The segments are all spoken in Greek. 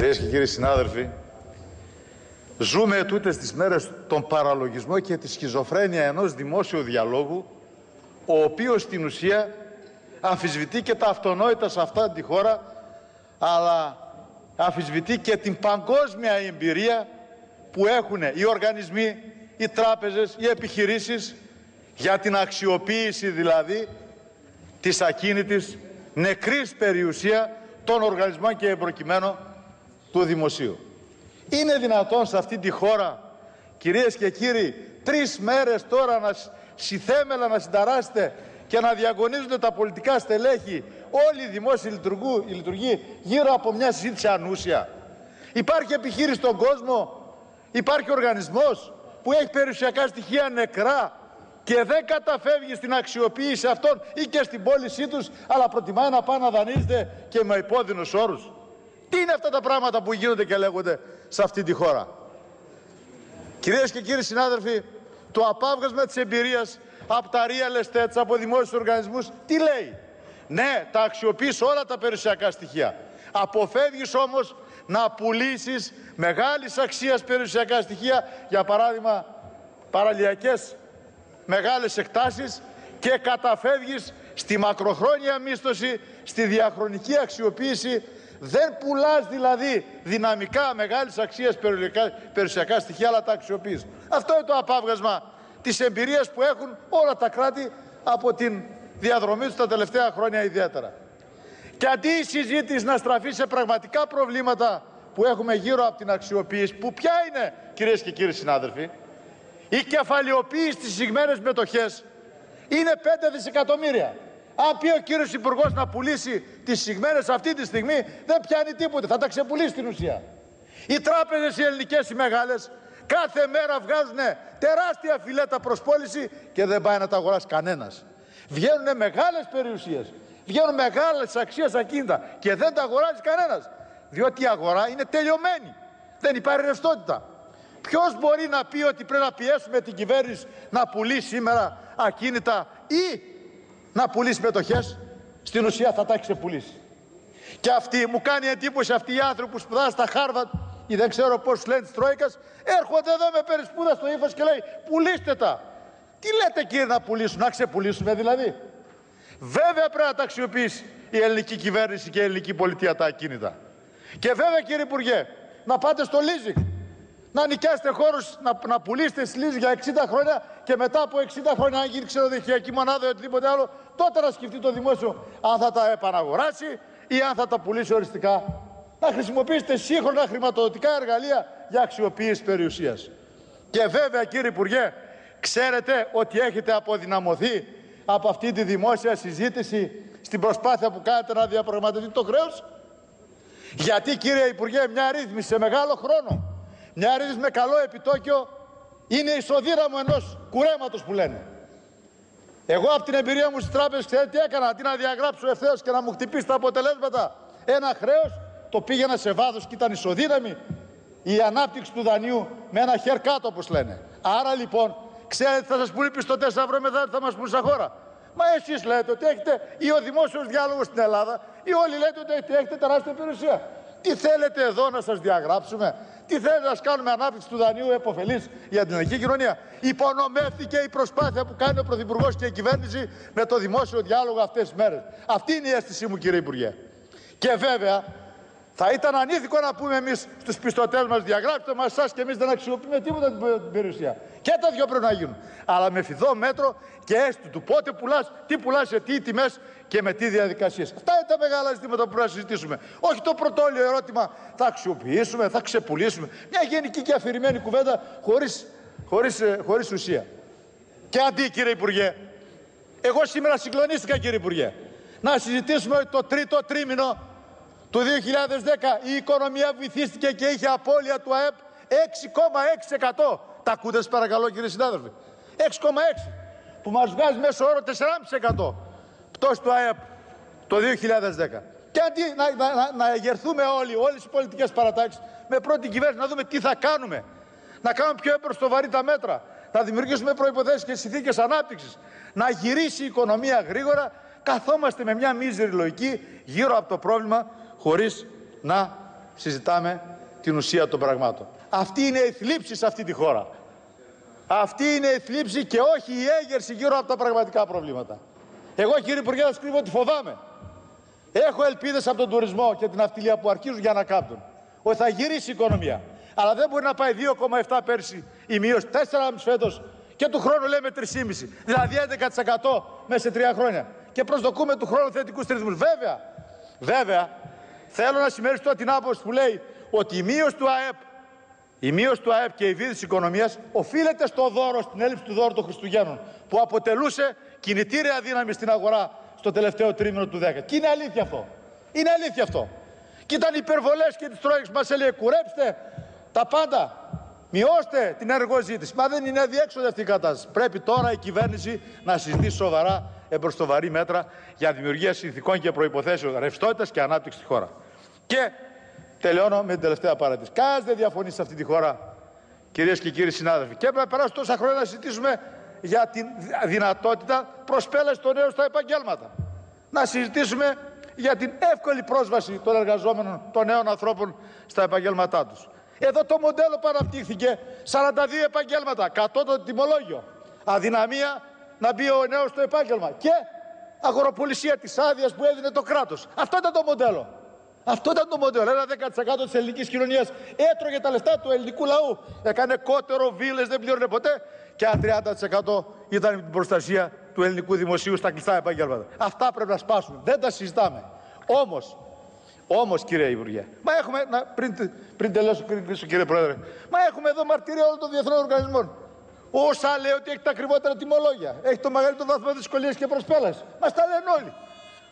Κυρίες και κύριοι συνάδελφοι, ζούμε ετούτες τις μέρες τον παραλογισμό και τη σχιζοφρένεια ενός δημόσιου διαλόγου, ο οποίος στην ουσία αμφισβητεί και τα αυτονόητα σε αυτά τη χώρα, αλλά αμφισβητεί και την παγκόσμια εμπειρία που έχουν οι οργανισμοί, οι τράπεζες, οι επιχειρήσεις για την αξιοποίηση δηλαδή της ακίνητης νεκρής περιουσία των οργανισμών και προκειμένου του δημοσίου. Είναι δυνατόν σε αυτή τη χώρα, κυρίες και κύριοι, 3 μέρες τώρα να συθέμελα να συνταράσσετε και να διαγωνίζονται τα πολιτικά στελέχη, όλοι οι δημόσιοι λειτουργοί γύρω από μια συζήτηση ανούσια? Υπάρχει επιχείρηση στον κόσμο, υπάρχει οργανισμός που έχει περιουσιακά στοιχεία νεκρά και δεν καταφεύγει στην αξιοποίηση αυτών ή και στην πώλησή τους, αλλά προτιμάει να πάει να δανείζεται και με υπόδεινους όρους? Τι είναι αυτά τα πράγματα που γίνονται και λέγονται σε αυτή τη χώρα? Κυρίες και κύριοι συνάδελφοι, το απάβγασμα της εμπειρίας από τα real estate, από δημόσιους οργανισμούς, τι λέει? Ναι, τα αξιοποιείς όλα τα περιουσιακά στοιχεία. Αποφεύγεις όμως να πουλήσεις μεγάλης αξίας περιουσιακά στοιχεία, για παράδειγμα παραλιακές μεγάλες εκτάσεις, και καταφεύγεις στη μακροχρόνια μίσθωση, στη διαχρονική αξιοποίηση. Δεν πουλάς δηλαδή δυναμικά μεγάλης αξίας περιουσιακά στοιχεία, αλλά τα αξιοποιείς. Αυτό είναι το απάβγασμα της εμπειρίας που έχουν όλα τα κράτη από την διαδρομή τους τα τελευταία χρόνια ιδιαίτερα. Και αντί η συζήτηση να στραφεί σε πραγματικά προβλήματα που έχουμε γύρω από την αξιοποίηση, που ποια είναι, κυρίες και κύριοι συνάδελφοι? Η κεφαλαιοποίηση στις εισηγμένες μετοχές είναι 5 δισεκατομμύρια. Αν πει ο κύριος Υπουργός να πουλήσει τις εισηγμένες αυτή τη στιγμή, δεν πιάνει τίποτε, θα τα ξεπουλήσει στην ουσία. Οι τράπεζες οι ελληνικές οι μεγάλες κάθε μέρα βγάζουν τεράστια φιλέτα προς πώληση και δεν πάει να τα αγοράσει κανένας. Βγαίνουν μεγάλες περιουσίες, βγαίνουν μεγάλες αξίες ακίνητα και δεν τα αγοράζει κανένας, διότι η αγορά είναι τελειωμένη, δεν υπάρχει ρευστότητα. Ποιος μπορεί να πει ότι πρέπει να πιέσουμε την κυβέρνηση να πουλήσει σήμερα ακίνητα ή να πουλήσει μετοχές? Στην ουσία θα τα έχει ξεπουλήσει. Και αυτή, μου κάνει εντύπωση αυτοί οι άνθρωποι που σπουδάζουν στα Χάρβαρντ ή δεν ξέρω πώς λένε της Τρόικας, έρχονται εδώ με περισπούδα στο ύφος και λέει πουλήστε τα. Τι λέτε κύριε να πουλήσουν? Να ξεπουλήσουμε δηλαδή? Βέβαια πρέπει να τα αξιοποιήσει η ελληνική κυβέρνηση και η ελληνική πολιτεία τα ακίνητα. Και βέβαια κύριε Υπουργέ, να πάτε στο leasing, να νοικιάσετε χώρους, να πουλήσετε στη leasing για 60 χρόνια και μετά από 60 χρόνια, αν γίνει ξενοδοχειακή μονάδα ή οτιδήποτε άλλο, τότε να σκεφτεί το δημόσιο αν θα τα επαναγοράσει ή αν θα τα πουλήσει οριστικά. Να χρησιμοποιήσετε σύγχρονα χρηματοδοτικά εργαλεία για αξιοποίηση περιουσίας. Και βέβαια κύριε Υπουργέ, ξέρετε ότι έχετε αποδυναμωθεί από αυτή τη δημόσια συζήτηση στην προσπάθεια που κάνετε να διαπραγματευτείτε το χρέος? Γιατί κύριε Υπουργέ, μια ρύθμιση σε μεγάλο χρόνο, μια ρύθμιση με καλό επιτόκιο είναι ισοδύναμο ενός κουρέματος που λένε. Εγώ από την εμπειρία μου στις τράπεζες, ξέρετε τι έκανα? Αντί να διαγράψω ευθέως και να μου χτυπήσει τα αποτελέσματα ένα χρέος, το πήγαινα σε βάθος και ήταν ισοδύναμη η ανάπτυξη του δανείου με ένα haircut όπως λένε. Άρα λοιπόν, ξέρετε θα σας πουλεί πιστωτές αύριο μετά θα μας πουλεί σαν χώρα? Μα εσείς λέτε ότι έχετε, ή ο δημόσιος διάλογος στην Ελλάδα, ή όλοι λέτε ότι έχετε τεράστια περιουσία. Τι θέλετε εδώ να σας διαγράψουμε? Τι θέλετε να σας κάνουμε ανάπτυξη του δανείου επωφελής για την ελληνική κοινωνία? Υπονομεύτηκε η προσπάθεια που κάνει ο Πρωθυπουργός και η κυβέρνηση με το δημόσιο διάλογο αυτές τις μέρες. Αυτή είναι η αίσθησή μου κύριε Υπουργέ. Και βέβαια θα ήταν ανήθικο να πούμε εμείς στους πιστωτές μας διαγράψτε μας εσάς και εμείς δεν αξιοποιούμε τίποτα την περιουσία. Και τα δυο πρέπει να γίνουν. Αλλά με φιδό μέτρο και έστω του πότε πουλάς, τι πουλάς, σε τι τιμές και με τι διαδικασίες. Αυτά είναι τα μεγάλα ζητήματα που πρέπει να συζητήσουμε. Όχι το πρωτόλιο ερώτημα θα αξιοποιήσουμε, θα ξεπουλήσουμε. Μια γενική και αφηρημένη κουβέντα χωρίς ουσία. Και αντί κύριε Υπουργέ, εγώ σήμερα συγκλονίστηκα κύριε Υπουργέ, να συζητήσουμε ότι το τρίτο τρίμηνο του 2010 η οικονομία βυθίστηκε και είχε απώλεια του ΑΕΠ 6,6%. Τα ακούτε σας παρακαλώ κύριε συνάδελφοι? 6,6% που μας βγάζει μέσο όρο 4,5% πτώση του ΑΕΠ το 2010. Και αντί να εγερθούμε όλες οι πολιτικές παρατάξεις με πρώτη κυβέρνηση να δούμε τι θα κάνουμε, να κάνουμε πιο εμπροστοβαρή τα μέτρα, να δημιουργήσουμε προϋποθέσεις και συνθήκες ανάπτυξης, να γυρίσει η οικονομία γρήγορα, καθόμαστε με μια μίζερη λογική γύρω από το πρόβλημα χωρίς να συζητάμε την ουσία των πραγμάτων. Αυτή είναι η θλίψη σε αυτή τη χώρα. Αυτή είναι η θλίψη και όχι η έγερση γύρω από τα πραγματικά προβλήματα. Εγώ, κύριε Υπουργέ, θα σκρίβω ότι φοβάμαι. Έχω ελπίδες από τον τουρισμό και την ναυτιλία που αρχίζουν για να κάμπτουν ότι θα γυρίσει η οικονομία. Αλλά δεν μπορεί να πάει 2,7 πέρσι η μείωση, 4,5 φέτος και του χρόνου λέμε 3,5. Δηλαδή 11% μέσα σε 3 χρόνια. Και προσδοκούμε του χρόνου θετικούς ρυθμούς. Βέβαια, θέλω να συμμεριστώ την άποψη που λέει ότι η μείωση του ΑΕΠ και η βίδηση της οικονομίας οφείλεται στο δώρο, στην έλλειψη του δώρου των Χριστουγέννων, που αποτελούσε κινητήρια δύναμη στην αγορά στο τελευταίο τρίμηνο του 10. Και είναι αλήθεια αυτό. Είναι αλήθεια αυτό. Και ήταν υπερβολές και τις Τρόικες που μας έλεγε κουρέψτε τα πάντα. Μειώστε την ενεργοζήτηση. Μα δεν είναι αδιέξοδο αυτή η κατάσταση. Πρέπει τώρα η κυβέρνηση να συζητήσει σοβαρά, εμπροστοβαρή μέτρα για δημιουργία συνθηκών και προϋποθέσεων ρευστότητας και ανάπτυξη στη χώρα. Και τελειώνω με την τελευταία παρατήρηση. Κανένας δεν διαφωνεί σε αυτή τη χώρα, κυρίες και κύριοι συνάδελφοι. Και έπρεπε να περάσουν τόσα χρόνια να συζητήσουμε για τη δυνατότητα προσπέλασης των νέων στα επαγγέλματα. Να συζητήσουμε για την εύκολη πρόσβαση των εργαζόμενων, των νέων ανθρώπων στα επαγγέλματά τους. Εδώ το μοντέλο παραπτύχθηκε 42 επαγγέλματα, κατώτατο τιμολόγιο. Αδυναμία να μπει ο νέος στο επάγγελμα και αγοροπολισία της άδειας που έδινε το κράτος. Αυτό ήταν το μοντέλο. Αυτό ήταν το μοντέλο. Ένα 10% της ελληνικής κοινωνίας έτρωγε τα λεφτά του ελληνικού λαού. Έκανε κότερο, βίλες, δεν πλήρωνε ποτέ. Και ένα 30% ήταν με την προστασία του ελληνικού δημοσίου στα κλειστά επαγγέλματα. Αυτά πρέπει να σπάσουν. Δεν τα συζητάμε. Όμως, κύριε Υπουργέ, μα έχουμε, πριν τελειώσω, κύριε Πρόεδρε, μα έχουμε εδώ μαρτυρία όλων των διεθνών οργανισμών. Όσα λέει ότι έχει τα ακριβότερα τιμολόγια, έχει το μεγαλύτερο βαθμό δυσκολίας και προσπέλασης. Μας τα λένε όλοι.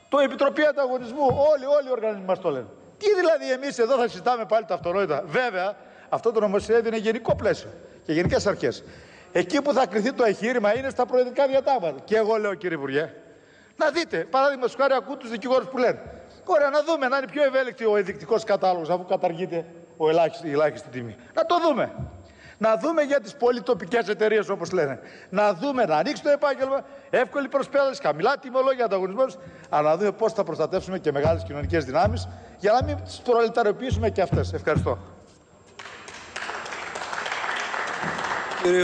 Το Επιτροπή Ανταγωνισμού, όλοι οι οργανισμοί μας το λένε. Τι δηλαδή εμείς εδώ θα συζητάμε πάλι τα αυτονόητα? Βέβαια, αυτό το νομοσχέδιο είναι γενικό πλαίσιο και γενικές αρχές. Εκεί που θα κριθεί το εγχείρημα είναι στα προεδρικά διατάγματα. Και εγώ λέω, κύριε Υπουργέ, να δείτε, παράδειγμα, χάρη ακούω τους δικηγόρους που λένε. Ωραία, να δούμε να είναι πιο ευέλικτη ο ενδεικτικός κατάλογος αφού καταργείται η ελάχιστη τιμή. Να το δούμε. Να δούμε για τις πολυτοπικές εταιρείες, όπως λένε. Να δούμε, να ανοίξει το επάγγελμα, εύκολη προσπέλαση, χαμηλά τιμολόγια, ανταγωνισμός, αλλά να δούμε πώς θα προστατεύσουμε και μεγάλες κοινωνικές δυνάμεις για να μην τις προλεταριοποιήσουμε και αυτές. Ευχαριστώ.